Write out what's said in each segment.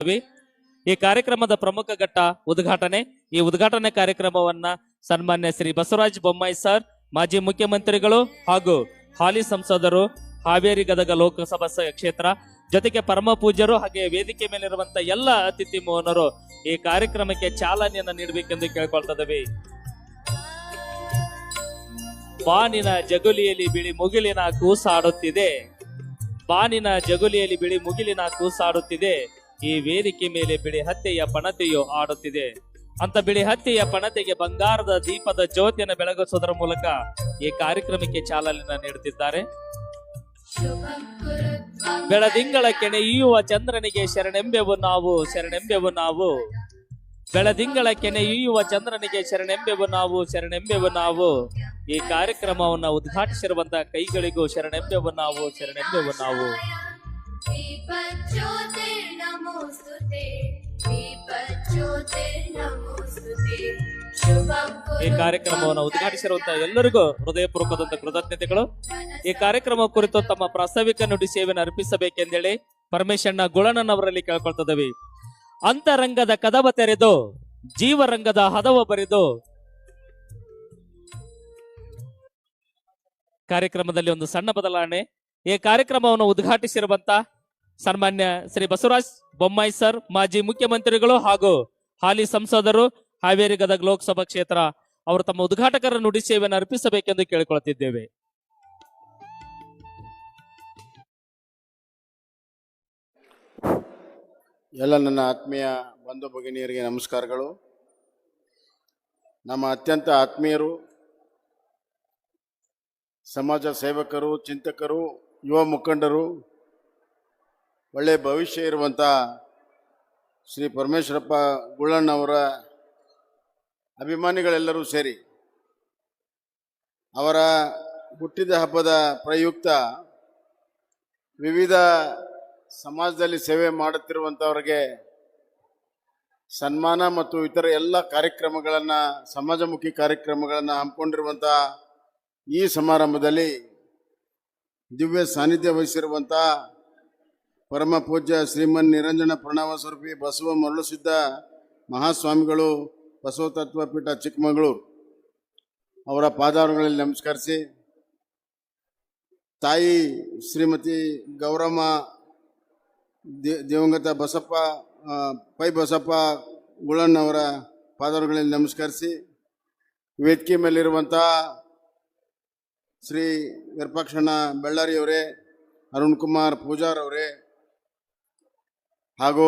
ಈ ಕಾರ್ಯಕ್ರಮದ ಪ್ರಮುಖ ಘಟ್ಟ ಉದ್ಘಾಟನೆ. ಈ ಉದ್ಘಾಟನೆ ಕಾರ್ಯಕ್ರಮವನ್ನ ಸನ್ಮಾನ್ಯ ಶ್ರೀ ಬಸವರಾಜ ಬೊಮ್ಮಾಯಿ ಸರ್, ಮಾಜಿ ಮುಖ್ಯಮಂತ್ರಿಗಳು ಹಾಗೂ ಹಾಲಿ ಸಂಸದರು, ಹಾವೇರಿ ಗದಗ ಲೋಕಸಭಾ ಕ್ಷೇತ್ರ, ಜೊತೆಗೆ ಪರಮ ಪೂಜ್ಯರು ಹಾಗೆ ವೇದಿಕೆ ಮೇಲಿರುವಂತಹ ಎಲ್ಲ ಅತಿಥಿ ಮೋಹನರು ಈ ಕಾರ್ಯಕ್ರಮಕ್ಕೆ ಚಾಲನೆಯನ್ನು ನೀಡಬೇಕೆಂದು ಕೇಳ್ಕೊಳ್ತಿದ್ದೇವೆ. ಬಾನಿನ ಜಗುಲಿಯಲ್ಲಿ ಬಿಳಿ ಮುಗಿಲಿನ ಕೂಸಾಡುತ್ತಿದೆ, ಬಾನಿನ ಜಗುಲಿಯಲ್ಲಿ ಬಿಳಿ ಮುಗಿಲಿನ ಕೂಸಾಡುತ್ತಿದೆ, ಈ ವೇದಿಕೆ ಮೇಲೆ ಬಿಳಿ ಹತ್ಯೆಯ ಪಣತೆಯು ಆಡುತ್ತಿದೆ ಅಂತ ಬಿಳಿ ಹತ್ಯೆಯ ಪಣತೆಗೆ ಬಂಗಾರದ ದೀಪದ ಜ್ಯೋತಿಯನ್ನು ಬೆಳಗಿಸುವುದರ ಮೂಲಕ ಈ ಕಾರ್ಯಕ್ರಮಕ್ಕೆ ಚಾಲನೆ ನೀಡುತ್ತಿದ್ದಾರೆ. ಬೆಳದಿಂಗಳ ಕೆಣೆಯುವ ಚಂದ್ರನಿಗೆ ಶರಣೆಂಬೆವು ನಾವು, ಶರಣೆಂಬೆವು ನಾವು, ಬೆಳದಿಂಗಳ ಕೆಣೆಯುವ ಚಂದ್ರನಿಗೆ ಶರಣೆಂಬೆವು ನಾವು, ಶರಣೆಂಬೆವು ನಾವು. ಈ ಕಾರ್ಯಕ್ರಮವನ್ನು ಉದ್ಘಾಟಿಸಿರುವಂತಹ ಕೈಗಳಿಗೂ ಶರಣೆಂಬೆವು ನಾವು, ಶರಣೆಂಬೆವು ನಾವು. ಈ ಕಾರ್ಯಕ್ರಮವನ್ನು ಉದ್ಘಾಟಿಸಿರುವಂತಹ ಎಲ್ಲರಿಗೂ ಹೃದಯಪೂರ್ವಕವಾದ ಕೃತಜ್ಞತೆಗಳು. ಈ ಕಾರ್ಯಕ್ರಮ ಕುರಿತು ತಮ್ಮ ಪ್ರಾಸ್ತಾವಿಕ ನುಡಿ ಸೇವೆಯನ್ನು ಅರ್ಪಿಸಬೇಕೆಂದೇಳಿ ಪರಮೇಶಣ್ಣ ಗುಳಣ್ಣನವರಲ್ಲಿ ಕೇಳ್ಕೊಳ್ತಿದ್ದೇವೆ. ಅಂತರಂಗದ ಕದವ ತೆರೆದು ಜೀವರಂಗದ ಹದವ ಬರೆದು ಕಾರ್ಯಕ್ರಮದಲ್ಲಿ ಒಂದು ಸಣ್ಣ ಬದಲಾವಣೆ. ಈ ಕಾರ್ಯಕ್ರಮವನ್ನು ಉದ್ಘಾಟಿಸಿರುವಂತ ಸನ್ಮಾನ್ಯ ಶ್ರೀ ಬಸವರಾಜ ಬೊಮ್ಮಾಯಿ ಸರ್, ಮಾಜಿ ಮುಖ್ಯಮಂತ್ರಿಗಳು ಹಾಗೂ ಹಾಲಿ ಸಂಸದರು, ಹಾವೇರಿ ಗದಗ ಲೋಕಸಭಾ ಕ್ಷೇತ್ರ, ಅವರು ತಮ್ಮ ಉದ್ಘಾಟಕರ ನುಡಿ ಸೇವೆಯನ್ನು ಅರ್ಪಿಸಬೇಕೆಂದು ಕೇಳಿಕೊಳ್ಳುತ್ತಿದ್ದೇವೆ. ಎಲ್ಲ ನನ್ನ ಆತ್ಮೀಯ ಬಂಧು ಭಗಿನಿಯರಿಗೆ ನಮಸ್ಕಾರಗಳು. ನಮ್ಮ ಅತ್ಯಂತ ಆತ್ಮೀಯರು, ಸಮಾಜ ಸೇವಕರು, ಚಿಂತಕರು, ಯುವ ಮುಖಂಡರು, ಒಳ್ಳೆಯ ಭವಿಷ್ಯ ಇರುವಂಥ ಶ್ರೀ ಪರಮೇಶ್ವರಪ್ಪ ಗುಳಣ್ಣವರ ಅಭಿಮಾನಿಗಳೆಲ್ಲರೂ ಸೇರಿ ಅವರ ಹುಟ್ಟಿದ ಹಬ್ಬದ ಪ್ರಯುಕ್ತ ವಿವಿಧ ಸಮಾಜದಲ್ಲಿ ಸೇವೆ ಮಾಡುತ್ತಿರುವಂಥವರಿಗೆ ಸನ್ಮಾನ ಮತ್ತು ಇತರ ಎಲ್ಲ ಕಾರ್ಯಕ್ರಮಗಳನ್ನು, ಸಮಾಜಮುಖಿ ಕಾರ್ಯಕ್ರಮಗಳನ್ನು ಹಮ್ಮಿಕೊಂಡಿರುವಂಥ ಈ ಸಮಾರಂಭದಲ್ಲಿ ದಿವ್ಯ ಸಾನ್ನಿಧ್ಯ ವಹಿಸಿರುವಂಥ ಪರಮ ಪೂಜ್ಯ ಶ್ರೀಮನ್ ನಿರಂಜನ ಪ್ರಣವ ಸ್ವರೂಪಿ ಬಸವ ಮರುಳಸಿದ್ದ ಮಹಾಸ್ವಾಮಿಗಳು, ಬಸವ ತತ್ವ ಪೀಠ ಚಿಕ್ಕಮಗಳೂರು, ಅವರ ಪಾದಾರಗಳಲ್ಲಿ ನಮಸ್ಕರಿಸಿ, ತಾಯಿ ಶ್ರೀಮತಿ ಗೌರಮ್ಮ ದಿವಂಗತ ಬಸಪ್ಪ ಪೈ ಬಸಪ್ಪ ಗುಳಣ್ಣವರ ಪಾದಾರಗಳಲ್ಲಿ ನಮಸ್ಕರಿಸಿ, ವೇದಿಕೆ ಮೇಲಿರುವಂಥ ಶ್ರೀ ವಿರೂಪಾಕ್ಷಣ್ಣ ಬೆಳ್ಳಾರಿಯವರೇ, ಅರುಣ್ ಕುಮಾರ್ ಪೂಜಾರ್ ಅವರೇ, ಹಾಗೂ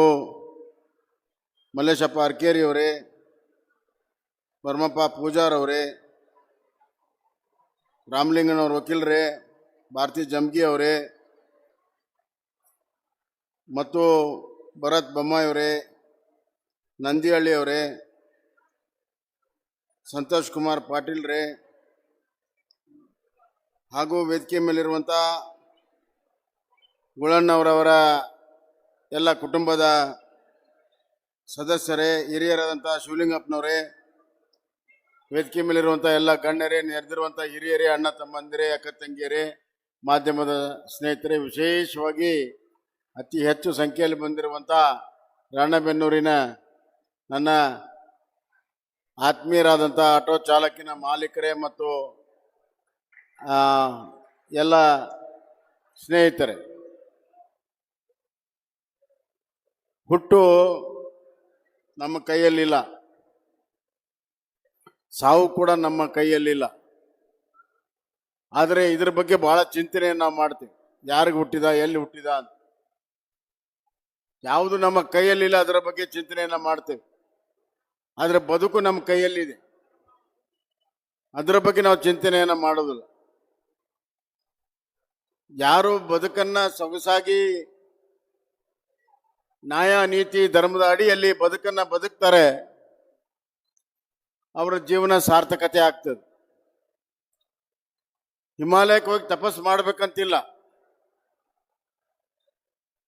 ಮಲ್ಲೇಶಪ್ಪ ಅರ್ಕೇರಿಯವರೇ, ಬರ್ಮಪ್ಪ ಪೂಜಾರ್ ಅವರೇ, ರಾಮಲಿಂಗನವ್ರ ವಕೀಲರೇ, ಭಾರತಿ ಜಮ್ಗಿ ಅವರೇ ಮತ್ತು ಭರತ್ ಬೊಮ್ಮಾಯಿಯವರೇ, ನಂದಿಹಳ್ಳಿ ಅವರೇ, ಸಂತೋಷ್ ಕುಮಾರ್ ಪಾಟೀಲ್ರೇ, ಹಾಗೂ ವೇದಿಕೆ ಮೇಲಿರುವಂಥ ಗುಳಣ್ಣವರವರ ಎಲ್ಲ ಕುಟುಂಬದ ಸದಸ್ಯರೇ, ಹಿರಿಯರಾದಂಥ ಶಿವಲಿಂಗಪ್ಪನವರೇ, ವೇದಿಕೆ ಮೇಲಿರುವಂಥ ಎಲ್ಲ ಗಣ್ಯರೇ, ನೆರೆದಿರುವಂಥ ಹಿರಿಯರೇ, ಅಣ್ಣ ತಮ್ಮಂದಿರೇ, ಅಕ್ಕ ತಂಗಿಯರೇ, ಮಾಧ್ಯಮದ ಸ್ನೇಹಿತರೆ, ವಿಶೇಷವಾಗಿ ಅತಿ ಹೆಚ್ಚು ಸಂಖ್ಯೆಯಲ್ಲಿ ಬಂದಿರುವಂಥ ರಾಣೆಬೆನ್ನೂರಿನ ನನ್ನ ಆತ್ಮೀಯರಾದಂಥ ಆಟೋ ಚಾಲಕಿನ ಮಾಲೀಕರೇ ಮತ್ತು ಎಲ್ಲ ಸ್ನೇಹಿತರೆ, ಹುಟ್ಟು ನಮ್ಮ ಕೈಯಲ್ಲಿಲ್ಲ, ಸಾವು ಕೂಡ ನಮ್ಮ ಕೈಯಲ್ಲಿಲ್ಲ. ಆದರೆ ಇದರ ಬಗ್ಗೆ ಬಹಳ ಚಿಂತನೆಯನ್ನು ನಾವು ಮಾಡ್ತೀವಿ. ಯಾರಿಗೆ ಹುಟ್ಟಿದ, ಎಲ್ಲಿ ಹುಟ್ಟಿದ ಅಂತ ಯಾವುದು ನಮ್ಮ ಕೈಯಲ್ಲಿಲ್ಲ, ಅದರ ಬಗ್ಗೆ ಚಿಂತನೆಯನ್ನು ಮಾಡ್ತೇವೆ. ಆದರೆ ಬದುಕು ನಮ್ಮ ಕೈಯಲ್ಲಿದೆ, ಅದರ ಬಗ್ಗೆ ನಾವು ಚಿಂತನೆಯನ್ನು ಮಾಡೋದಿಲ್ಲ. ಯಾರು ಬದುಕನ್ನ ಸೊಗಸಾಗಿ ನ್ಯಾಯ ನೀತಿ ಧರ್ಮದ ಅಡಿಯಲ್ಲಿ ಬದುಕನ್ನ ಬದುಕ್ತಾರೆ, ಅವರ ಜೀವನ ಸಾರ್ಥಕತೆ ಆಗ್ತದೆ. ಹಿಮಾಲಯಕ್ಕೆ ಹೋಗಿ ತಪಸ್ಸು ಮಾಡ್ಬೇಕಂತಿಲ್ಲ.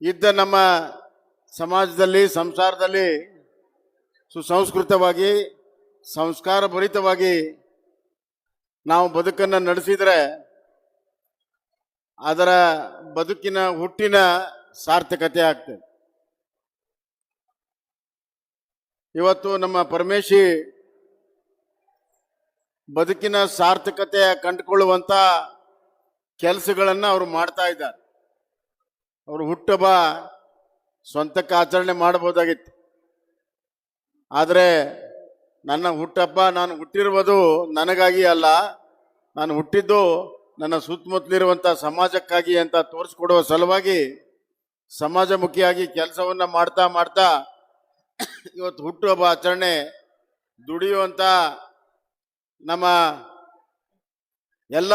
ಇದ್ದ ನಮ್ಮ ಸಮಾಜದಲ್ಲಿ, ಸಂಸಾರದಲ್ಲಿ ಸುಸಂಸ್ಕೃತವಾಗಿ, ಸಂಸ್ಕಾರ ಭರಿತವಾಗಿ ನಾವು ಬದುಕನ್ನು ನಡೆಸಿದರೆ ಅದರ ಬದುಕಿನ ಹುಟ್ಟಿನ ಸಾರ್ಥಕತೆ ಆಗ್ತದೆ. ಇವತ್ತು ನಮ್ಮ ಪರಮೇಶಿ ಬದುಕಿನ ಸಾರ್ಥಕತೆ ಕಂಡುಕೊಳ್ಳುವಂತ ಕೆಲಸಗಳನ್ನ ಅವರು ಮಾಡ್ತಾ ಇದ್ದಾರೆ. ಅವರು ಹುಟ್ಟುಹಬ್ಬ ಸ್ವಂತಕ್ಕೆ ಆಚರಣೆ ಮಾಡಬಹುದಾಗಿತ್ತು. ಆದರೆ ನನ್ನ ಹುಟ್ಟುಹಬ್ಬ ನಾನು ಹುಟ್ಟಿರುವುದು ನನಗಾಗಿ ಅಲ್ಲ, ನಾನು ಹುಟ್ಟಿದ್ದು ನನ್ನ ಸುತ್ತಮುತ್ತಲಿರುವಂಥ ಸಮಾಜಕ್ಕಾಗಿ ಅಂತ ತೋರಿಸ್ಕೊಡುವ ಸಲುವಾಗಿ ಸಮಾಜಮುಖಿಯಾಗಿ ಕೆಲಸವನ್ನ ಮಾಡ್ತಾ ಮಾಡ್ತಾ ಇವತ್ತು ಹುಟ್ಟುಹಬ್ಬ ಆಚರಣೆ ದುಡಿಯುವಂತ ನಮ್ಮ ಎಲ್ಲ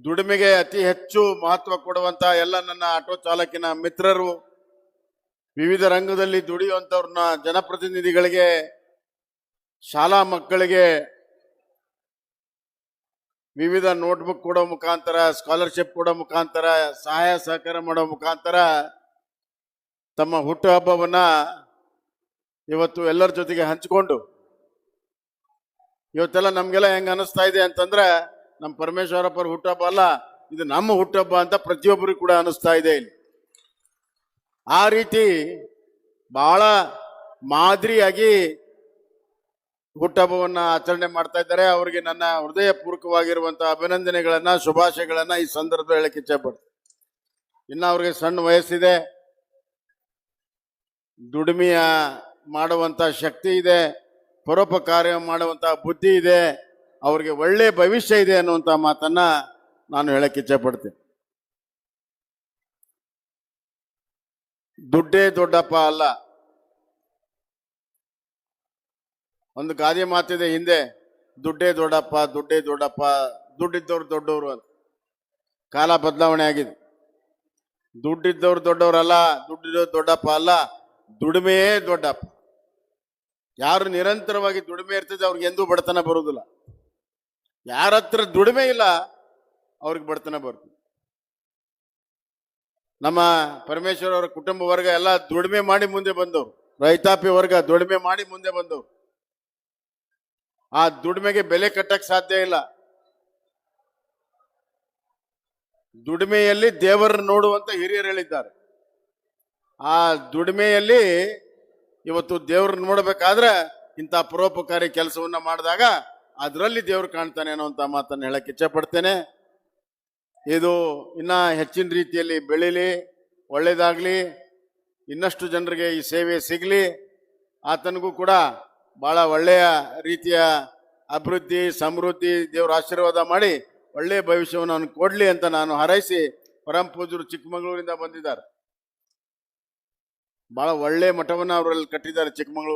ದುಡಿಮೆಗೆ ಅತಿ ಹೆಚ್ಚು ಮಹತ್ವ ಕೊಡುವಂತ ಎಲ್ಲ ನನ್ನ ಆಟೋ ಚಾಲಕಿನ ಮಿತ್ರರು, ವಿವಿಧ ರಂಗದಲ್ಲಿ ದುಡಿಯುವಂಥವ್ರನ್ನ ಜನಪ್ರತಿನಿಧಿಗಳಿಗೆ, ಶಾಲಾ ಮಕ್ಕಳಿಗೆ ವಿವಿಧ ನೋಟ್ಬುಕ್ ಕೊಡೋ ಮುಖಾಂತರ, ಸ್ಕಾಲರ್ಶಿಪ್ ಕೊಡೋ ಮುಖಾಂತರ, ಸಹಾಯ ಸಹಕಾರ ಮಾಡೋ ಮುಖಾಂತರ ತಮ್ಮ ಹುಟ್ಟುಹಬ್ಬವನ್ನ ಇವತ್ತು ಎಲ್ಲರ ಜೊತೆಗೆ ಹಂಚಿಕೊಂಡು ಇವತ್ತೆಲ್ಲ ನಮ್ಗೆಲ್ಲ ಹೆಂಗ ಅನಿಸ್ತಾ ಇದೆ ಅಂತಂದ್ರೆ ನಮ್ಮ ಪರಮೇಶ್ವರಪ್ಪರ ಹುಟ್ಟುಹಬ್ಬ ಅಲ್ಲ, ಇದು ನಮ್ಮ ಹುಟ್ಟುಹಬ್ಬ ಅಂತ ಪ್ರತಿಯೊಬ್ಬರಿಗೂ ಕೂಡ ಅನಿಸ್ತಾ ಇದೆ ಇಲ್ಲಿ. ಆ ರೀತಿ ಬಹಳ ಮಾದರಿಯಾಗಿ ಹುಟ್ಟುಹಬ್ಬವನ್ನ ಆಚರಣೆ ಮಾಡ್ತಾ ಇದ್ದಾರೆ. ಅವರಿಗೆ ನನ್ನ ಹೃದಯಪೂರ್ವಕವಾಗಿರುವಂತಹ ಅಭಿನಂದನೆಗಳನ್ನ, ಶುಭಾಶಯಗಳನ್ನ ಈ ಸಂದರ್ಭದಲ್ಲಿ ಹೇಳಕ್ಕೆ ಇಚ್ಛೆಪಡ್ತೀನಿ. ಇನ್ನು ಅವ್ರಿಗೆ ಸಣ್ಣ ವಯಸ್ಸಿದೆ, ದುಡಿಮೆಯ ಮಾಡುವಂತ ಶಕ್ತಿ ಇದೆ, ಪರೋಪಕಾರ ಮಾಡುವಂತ ಬುದ್ಧಿ ಇದೆ, ಅವ್ರಿಗೆ ಒಳ್ಳೆ ಭವಿಷ್ಯ ಇದೆ ಅನ್ನುವಂತ ಮಾತನ್ನ ನಾನು ಹೇಳಕ್ಕೆ ಇಚ್ಛೆಪಡ್ತೀನಿ. ದುಡ್ಡೇ ದೊಡ್ಡಪ್ಪ ಅಲ್ಲ. ಒಂದು ಗಾದೆ ಮಾತಿದೆ ಹಿಂದೆ, ದುಡ್ಡೇ ದೊಡ್ಡಪ್ಪ, ದುಡ್ಡೇ ದೊಡ್ಡಪ್ಪ, ದುಡ್ಡಿದ್ದವ್ರು ದೊಡ್ಡವರು ಅಂತ. ಕಾಲ ಬದಲಾವಣೆ ಆಗಿದೆ. ದುಡ್ಡಿದ್ದವ್ರು ದೊಡ್ಡವರಲ್ಲ, ದುಡ್ಡಿದ್ದವ್ರು ದೊಡ್ಡಪ್ಪ ಅಲ್ಲ, ದುಡಿಮೆಯೇ ದೊಡ್ಡಪ್ಪ. ಯಾರು ನಿರಂತರವಾಗಿ ದುಡಿಮೆ ಇರ್ತದೆ ಅವ್ರಿಗೆ ಎಂದೂ ಬಡತನ ಬರುವುದಿಲ್ಲ. ಯಾರ ಹತ್ರ ದುಡಿಮೆ ಇಲ್ಲ ಅವ್ರಿಗೆ ಬಡತನ ಬರ್ತದೆ. ನಮ್ಮ ಪರಮೇಶ್ವರ್ ಅವರ ಕುಟುಂಬ ವರ್ಗ ಎಲ್ಲ ದುಡಿಮೆ ಮಾಡಿ ಮುಂದೆ ಬಂದವರು, ರೈತಾಪಿ ವರ್ಗ ದುಡಿಮೆ ಮಾಡಿ ಮುಂದೆ ಬಂದವರು. ಆ ದುಡಿಮೆಗೆ ಬೆಲೆ ಕಟ್ಟಕ್ ಸಾಧ್ಯ ಇಲ್ಲ. ದುಡಿಮೆಯಲ್ಲಿ ದೇವರನ್ನು ನೋಡುವಂತ ಹಿರಿಯರು ಹೇಳಿದ್ದಾರೆ. ಆ ದುಡಿಮೆಯಲ್ಲಿ ಇವತ್ತು ದೇವ್ರನ್ನ ನೋಡಬೇಕಾದ್ರೆ ಇಂಥ ಪರೋಪಕಾರಿ ಕೆಲಸವನ್ನ ಮಾಡಿದಾಗ ಅದರಲ್ಲಿ ದೇವ್ರು ಕಾಣ್ತಾನೆ ಅನ್ನುವಂಥ ಮಾತನ್ನು ಹೇಳಕ್ಕೆ ಇಚ್ಛೆ ಪಡ್ತೇನೆ. ಇದು ಇನ್ನ ಹೆಚ್ಚಿನ ರೀತಿಯಲ್ಲಿ ಬೆಳೀಲಿ, ಒಳ್ಳೇದಾಗ್ಲಿ, ಇನ್ನಷ್ಟು ಜನರಿಗೆ ಈ ಸೇವೆ ಸಿಗಲಿ, ಆತನಿಗೂ ಕೂಡ ಬಹಳ ಒಳ್ಳೆಯ ರೀತಿಯ ಅಭಿವೃದ್ಧಿ, ಸಮೃದ್ಧಿ ದೇವ್ರ ಆಶೀರ್ವಾದ ಮಾಡಿ ಒಳ್ಳೆಯ ಭವಿಷ್ಯವನ್ನು ಅವನು ಕೊಡ್ಲಿ ಅಂತ ನಾನು ಹಾರೈಸಿ, ಪರಮ ಪೂಜ್ಯರು ಚಿಕ್ಕಮಗಳೂರಿಂದ ಬಂದಿದ್ದಾರೆ. ಬಹಳ ಒಳ್ಳೆ ಮಠವನ್ನು ಅವರಲ್ಲಿ ಕಟ್ಟಿದ್ದಾರೆ ಚಿಕ್ಕಮಗಳೂರು.